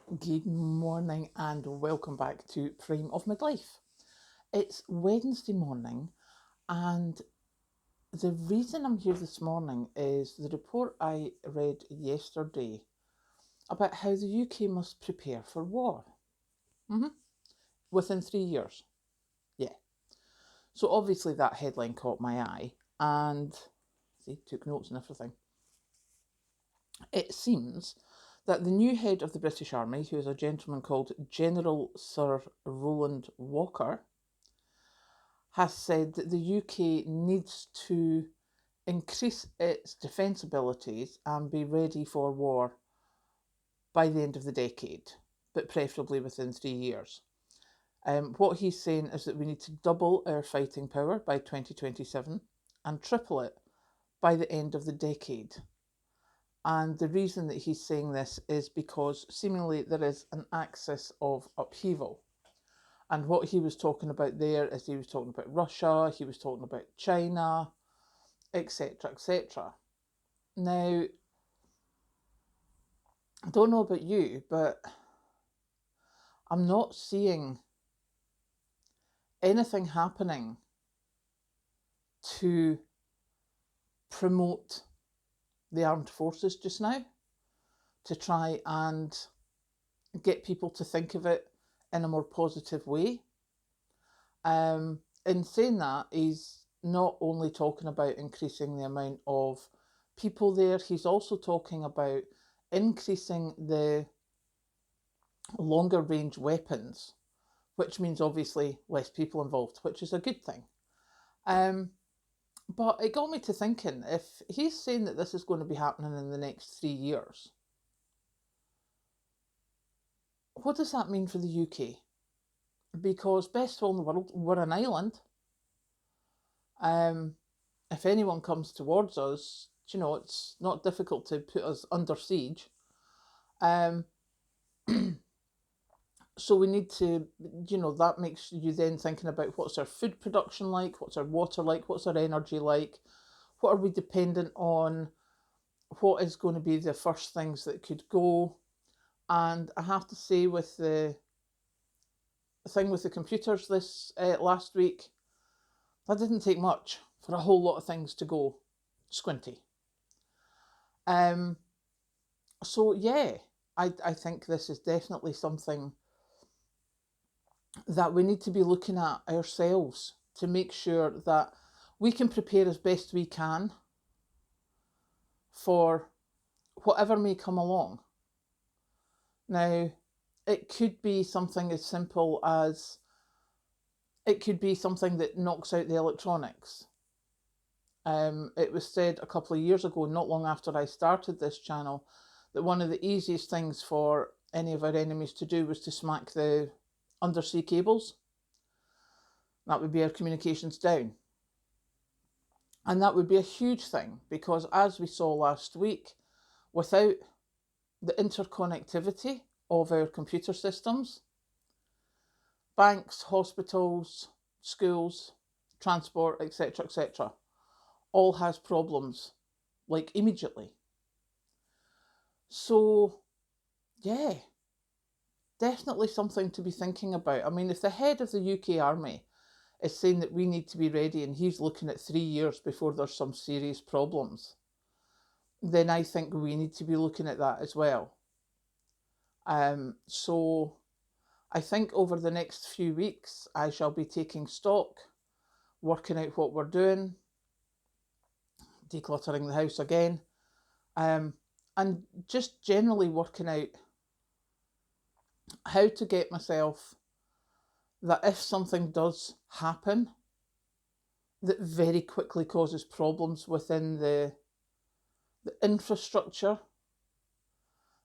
Good morning and welcome back to Prime of Midlife. It's Wednesday morning, and the reason I'm here this morning is the report I read yesterday about how the UK must prepare for war within 3 years. Yeah. So obviously that headline caught my eye and took notes and everything. It seems that the new head of the British Army, who is a gentleman called General Sir Roland Walker, has said that the UK needs to increase its defence abilities and be ready for war by the end of the decade, but preferably within 3 years. What he's saying is that we need to double our fighting power by 2027 and triple it by the end of the decade. And the reason that he's saying this is because seemingly there is an axis of upheaval. And what he was talking about there is he was talking about Russia, he was talking about China, etc., etc. Now, I don't know about you, but I'm not seeing anything happening to promote the armed forces just now, to try and get people to think of it in a more positive way. In saying that, he's not only talking about increasing the amount of people there, he's also talking about increasing the longer range weapons, which means obviously less people involved, which is a good thing. But it got me to thinking, if he's saying that this is going to be happening in the next 3 years, what does that mean for the UK? Because best of all in the world, we're an island. If anyone comes towards us, it's not difficult to put us under siege. So we need to, that makes you then thinking about what's our food production like, what's our water like, what's our energy like, what are we dependent on, what is going to be the first things that could go. And I have to say, with the thing with the computers this last week, that didn't take much for a whole lot of things to go squinty. So yeah, I think this is definitely something that we need to be looking at ourselves to make sure that we can prepare as best we can for whatever may come along. Now, it could be something as simple as it could be something that knocks out the electronics. It was said a couple of years ago, not long after I started this channel, that one of the easiest things for any of our enemies to do was to smack the undersea cables. That would be our communications down. And that would be a huge thing because, as we saw last week, without the interconnectivity of our computer systems, banks, hospitals, schools, transport, etc., etc., all has problems, like immediately. So, yeah, definitely something to be thinking about. I mean, if the head of the UK Army is saying that we need to be ready and he's looking at 3 years before there's some serious problems, then I think we need to be looking at that as well. So I think over the next few weeks, I shall be taking stock, working out what we're doing, decluttering the house again, and just generally working out how to get myself that if something does happen that very quickly causes problems within the infrastructure,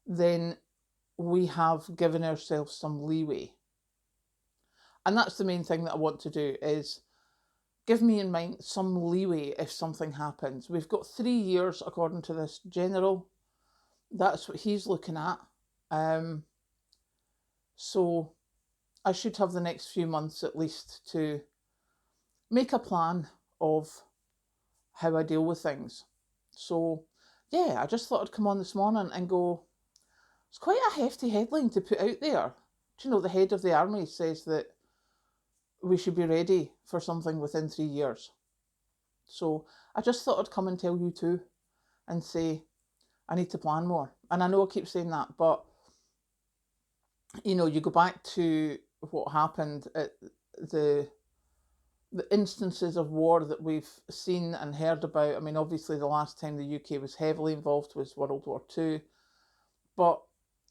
then we have given ourselves some leeway. And that's the main thing that I want to do, is give me in mind some leeway if something happens. We've got 3 years according to this general. That's what he's looking at. So I should have the next few months at least to make a plan of how I deal with things. So yeah, I just thought I'd come on this morning and go, It's quite a hefty headline to put out there. Do you know, the head of the army says that we should be ready for something within 3 years. So I just thought I'd come and tell you too and say I need to plan more. And I know I keep saying that, but you know, you go back to what happened at the instances of war that we've seen and heard about. I mean, obviously, the last time the UK was heavily involved was World War II, but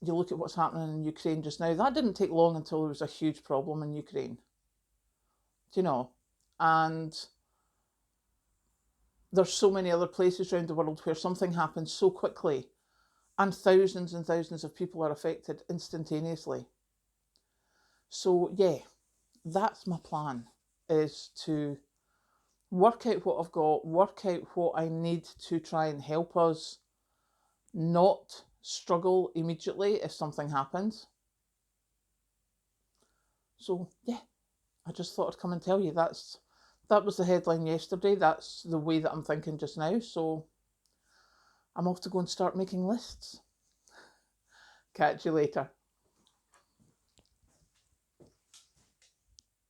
you look at what's happening in Ukraine just now. That didn't take long until there was a huge problem in Ukraine. Do you know? And there's so many other places around the world where something happens so quickly and thousands of people are affected instantaneously. So yeah, that's my plan, is to work out what I've got, work out what I need to try and help us not struggle immediately if something happens. So yeah, I just thought I'd come and tell you that was the headline yesterday. That's the way that I'm thinking just now. So I'm off to go and start making lists. Catch you later.